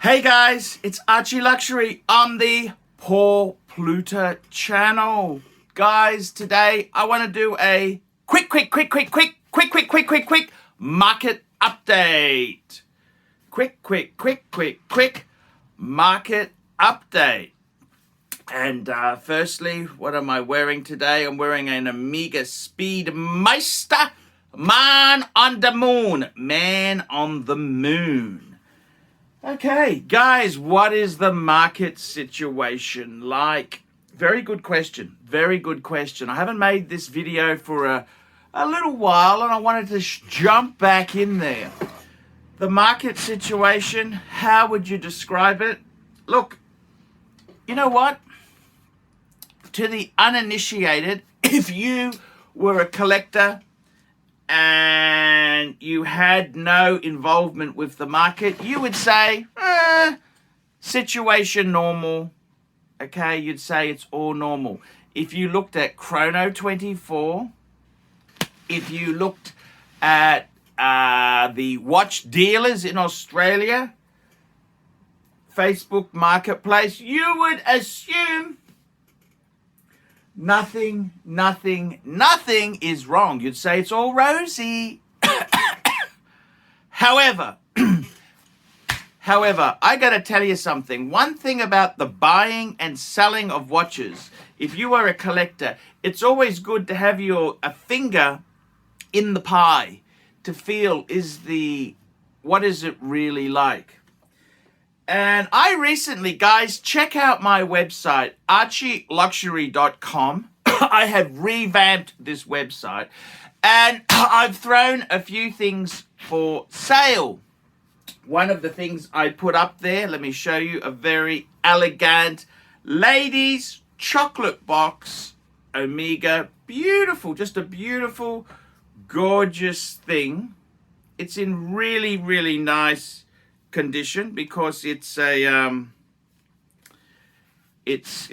Hey guys, it's ArchieLuxury on the Poor Pluta channel. Guys, today I want to do a quick market update. Quick market update. And firstly, what am I wearing today? I'm wearing an Omega Speedmeister Man on the Moon. Man on the Moon. Okay, guys, what is the market situation like? Very good question. Very good question. I haven't made this video for a little while, and I wanted to jump back in there. The market situation, how would you describe it? Look, you know what? To the uninitiated, if you were a collector and you had no involvement with the market, you would say, situation normal. Okay, you'd say it's all normal. If you looked at Chrono 24, if you looked at the watch dealers in Australia, Facebook Marketplace, you would assume nothing is wrong. You'd say it's all rosy. However, I got to tell you something. One thing about the buying and selling of watches, if you are a collector, it's always good to have a finger in the pie to feel what is it really like. And I recently, guys, check out my website, ArchieLuxury.com. I have revamped this website, and I've thrown a few things for sale. One of the things I put up there, let me show you, a very elegant ladies chocolate box Omega. Beautiful, just a beautiful, gorgeous thing. It's in really nice condition because it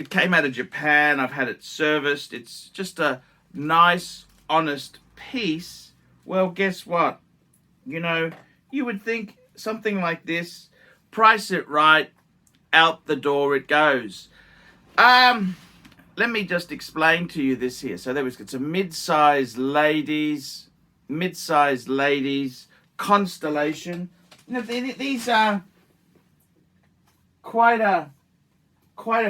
came out of Japan. I've had it serviced. It's just a nice, honest piece. Well, guess what? You know, you would think something like this, price it right, out the door it goes. Let me just explain to you this here. So it's a mid-size ladies Constellation. You know, these are quite a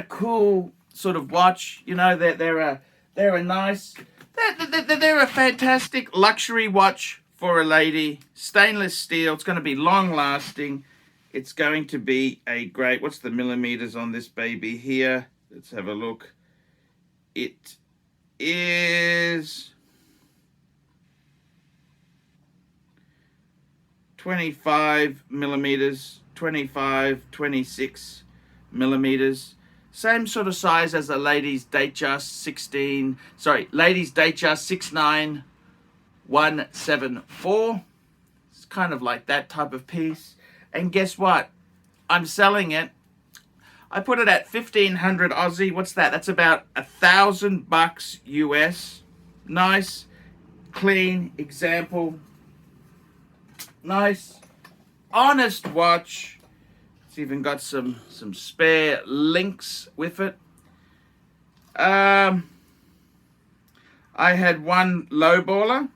cool sort of watch. You know, they're a fantastic luxury watch for a lady. Stainless steel. It's going to be long lasting. It's going to be a great. What's the millimeters on this baby here? Let's have a look. It is 25 millimeters, 26 millimeters. Same sort of size as the ladies Datejust 69174. It's kind of like that type of piece. And guess what? I'm selling it. I put it at 1,500 Aussie. What's that? That's about $1,000 US. Nice, clean example. Nice, honest watch. It's even got some spare links with it. I had one lowballer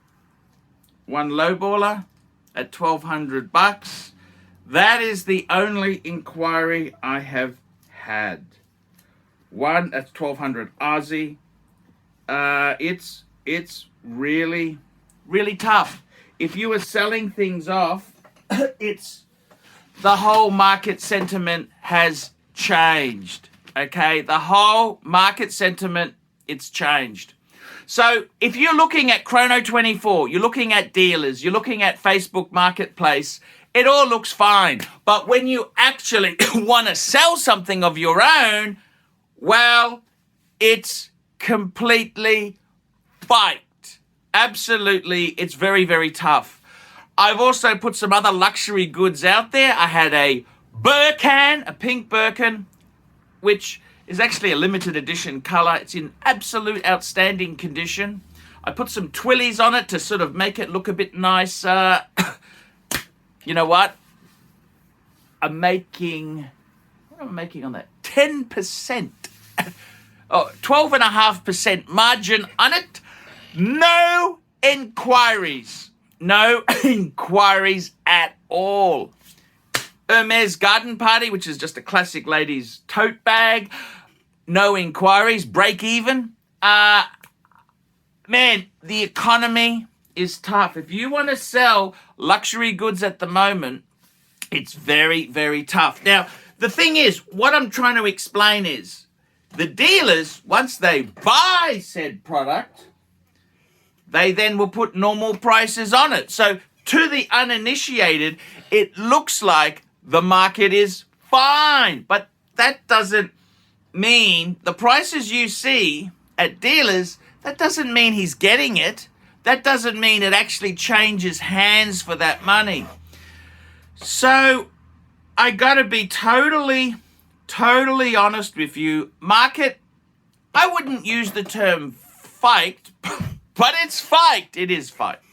at $1,200. That is the only inquiry I have had. One at 1,200 Aussie. It's really tough. If you were selling things off, the whole market sentiment has changed. Okay, the whole market sentiment, it's changed. So if you're looking at Chrono 24, you're looking at dealers, you're looking at Facebook Marketplace, it all looks fine. But when you actually want to sell something of your own, well, it's completely fight. Absolutely, it's very tough. I've also put some other luxury goods out there. I had a Birkin, a pink Birkin, which is actually a limited edition color. It's in absolute outstanding condition. I put some twillies on it to sort of make it look a bit nicer. You know what? are making, what am I making on that? 10%. Oh, 12.5% margin on it. No inquiries. No inquiries at all. Hermes Garden Party, which is just a classic ladies' tote bag. No inquiries. Break even. Man, the economy is tough. If you want to sell luxury goods at the moment, it's very, very tough. Now, the thing is, what I'm trying to explain is, the dealers, once they buy said product, they then will put normal prices on it. So to the uninitiated, it looks like the market is fine. But that doesn't mean the prices you see at dealers, that doesn't mean he's getting it. That doesn't mean it actually changes hands for that money. So I got to be totally honest with you. Market, I wouldn't use the term faked, but it's faked. It is faked.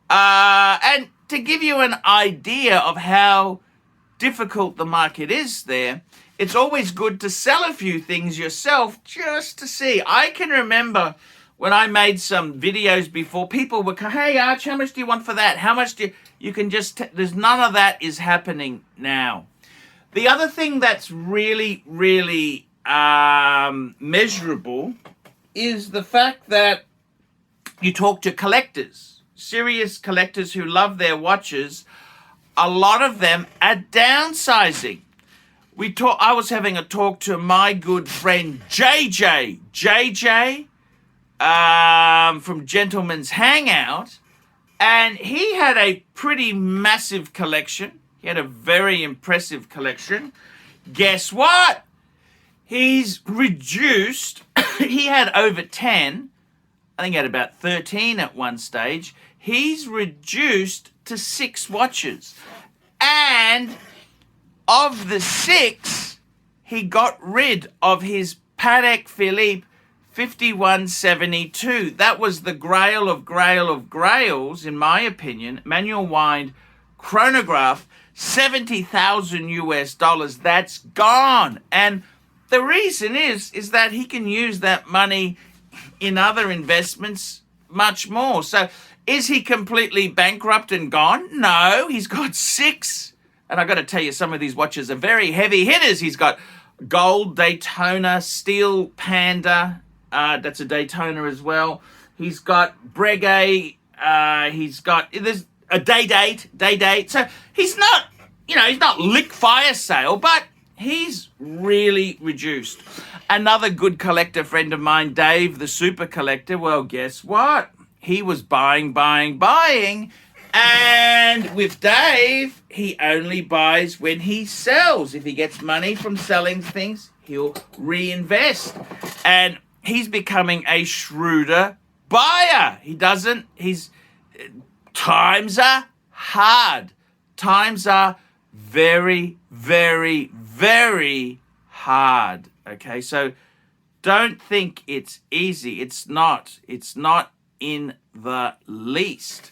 And to give you an idea of how difficult the market is there, it's always good to sell a few things yourself just to see. I can remember when I made some videos before, people were, hey, Arch, how much do you want for that? How much do you can just, there's none of that is happening now. The other thing that's really, really measurable is the fact that you talk to collectors, serious collectors who love their watches. A lot of them are downsizing. I was having a talk to my good friend JJ from Gentleman's Hangout, and he had a pretty massive collection. He had a very impressive collection. Guess what? He's reduced. He had over 10. I think he had about 13 at one stage. He's reduced to 6 watches. And of the 6, he got rid of his Patek Philippe 5172. That was the grail of grails, in my opinion. Manual wind chronograph, $70,000. That's gone. And the reason is that he can use that money in other investments much more. So is he completely bankrupt and gone? No, he's got 6. And I got to tell you, some of these watches are very heavy hitters. He's got gold Daytona, steel Panda. That's a Daytona as well. He's got Breguet. There's a day date. So he's not, he's not lick fire sale, but he's really reduced. Another good collector friend of mine, Dave, the super collector, well, guess what? He was buying. And with Dave, he only buys when he sells. If he gets money from selling things, he'll reinvest. And he's becoming a shrewder buyer. Times are hard. Times are very, very, very hard. Okay, so don't think it's easy. It's not in the least.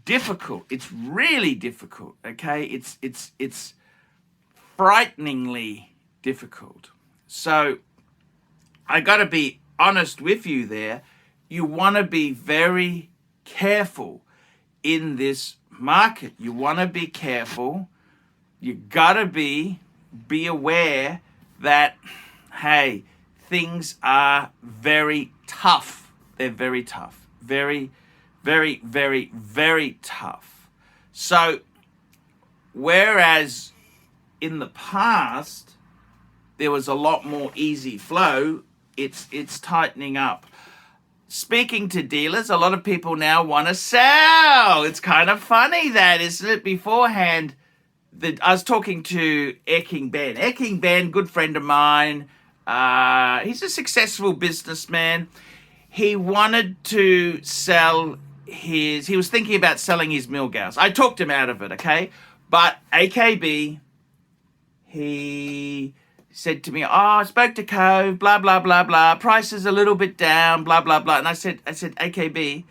Difficult. It's really difficult. Okay, it's frighteningly difficult. So I got to be honest with you there. You want to be very careful in this market. You want to be careful. You got to be aware that, hey, things are very tough. They're very tough. Very, very, very, very tough. So, whereas in the past, there was a lot more easy flow, it's tightening up. Speaking to dealers, a lot of people now want to sell. It's kind of funny that, isn't it? Beforehand, I was talking to Air King Ben. Air King Ben, good friend of mine. He's a successful businessman. He wanted to sell he was thinking about selling his Milgauss. I talked him out of it, okay? But AKB, he said to me, I spoke to Cove, blah, blah, blah, blah. Price is a little bit down, blah, blah, blah. And I said, AKB,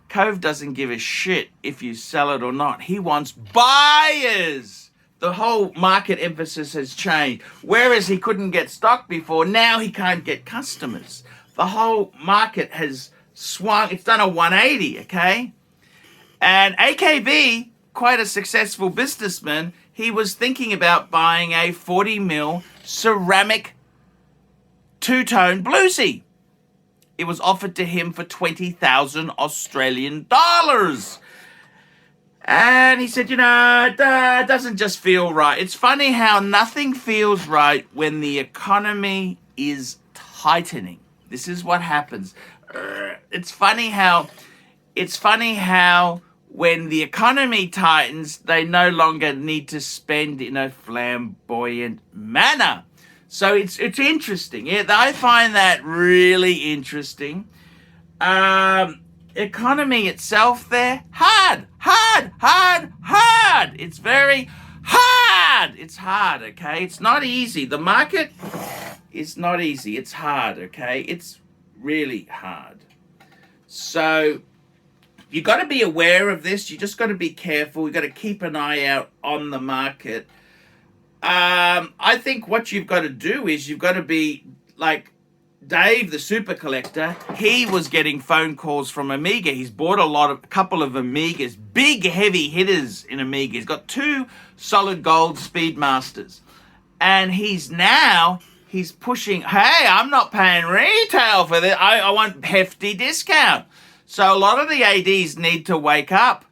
Cove doesn't give a shit if you sell it or not. He wants buyers. the whole market emphasis has changed. Whereas he couldn't get stock before, now he can't get customers. The whole market has swung. It's done a 180, okay? And AKB, quite a successful businessman, he was thinking about buying a 40 mil ceramic two-tone bluesy. It was offered to him for 20,000 Australian dollars. And he said, it doesn't just feel right. It's funny how nothing feels right when the economy is tightening. This is what happens. It's funny how when the economy tightens, they no longer need to spend in a flamboyant manner. So it's interesting. Yeah, I find that really interesting. Economy itself there, hard. It's very hard. It's hard, okay? It's not easy. The market is not easy. It's hard, okay? It's really hard. So you got to be aware of this. You just got to be careful. You got to keep an eye out on the market. I think what you've got to do is you've got to be like Dave, the super collector. He was getting phone calls from Amiga. He's bought a couple of Amigas, big heavy hitters in Amiga. He's got 2 solid gold Speedmasters. And he's pushing, hey, I'm not paying retail for this. I want hefty discount. So a lot of the ADs need to wake up.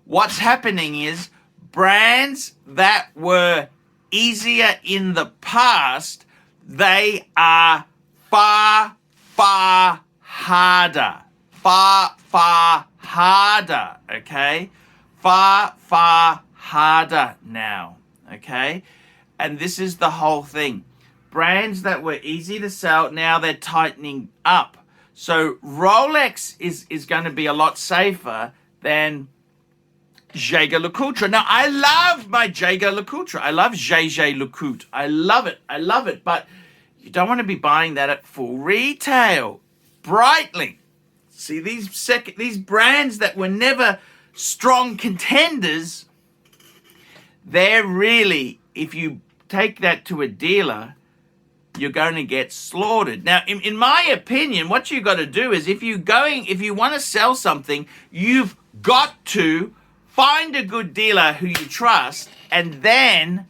What's happening is brands that were easier in the past, they are far harder. Far harder, okay? Far harder now, okay? And this is the whole thing. Brands that were easy to sell, now they're tightening up. So Rolex is going to be a lot safer than Jaeger-LeCoultre. Now, I love my Jaeger-LeCoultre. I love Jaeger-LeCoultre. I love it. But you don't want to be buying that at full retail. Breitling. See, these brands that were never strong contenders, they're really, if you take that to a dealer, you're going to get slaughtered. Now, in my opinion, what you've got to do is if you want to sell something, you've got to find a good dealer who you trust, and then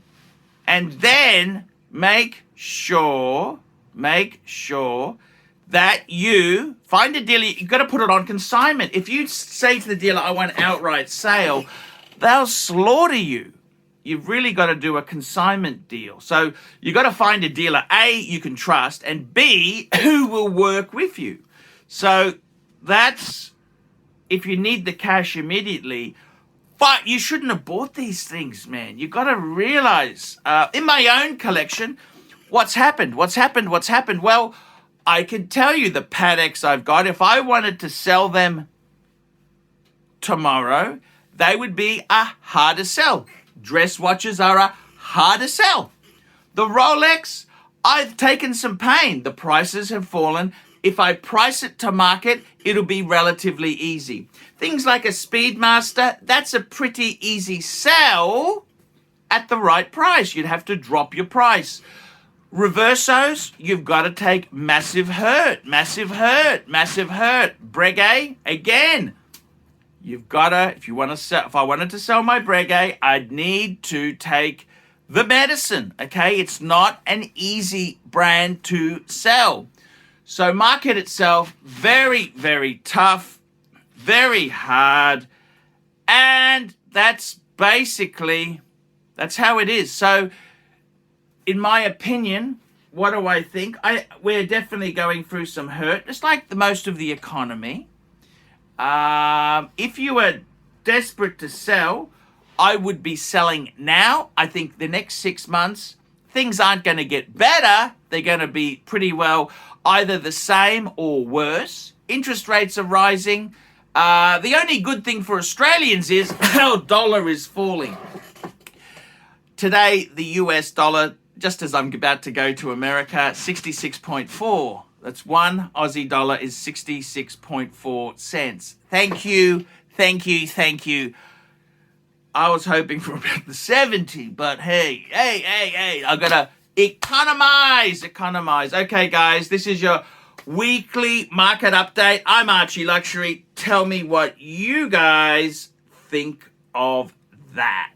make sure that you find a dealer. You've got to put it on consignment. If you say to the dealer, I want outright sale, they'll slaughter you. You've really got to do a consignment deal. So you've got to find a dealer, A, you can trust, and B, who will work with you. So that's, if you need the cash immediately, but you shouldn't have bought these things, man. You've got to realize, in my own collection, what's happened? Well, I can tell you the Pateks I've got, if I wanted to sell them tomorrow, they would be a harder sell. Dress watches are a harder sell. The Rolex, I've taken some pain. The prices have fallen. If I price it to market, it'll be relatively easy. Things like a Speedmaster, that's a pretty easy sell at the right price. You'd have to drop your price. Reversos, you've got to take massive hurt. Breguet, again, you've got to, if I wanted to sell my Breguet, I'd need to take the medicine, okay? It's not an easy brand to sell. So market itself, very, very tough, very hard, and that's how it is. So in my opinion, what do I think? We're definitely going through some hurt, just like most of the economy. If you were desperate to sell, I would be selling now. I think the next 6 months, things aren't going to get better. They're going to be pretty well either the same or worse. Interest rates are rising. The only good thing for Australians is our dollar is falling. Today, the US dollar, just as I'm about to go to America, 66.4. That's one Aussie dollar is 66.4 cents. Thank you. I was hoping for about the 70, but hey, I gotta economize. Okay, guys, this is your weekly market update. I'm Archie Luxury. Tell me what you guys think of that.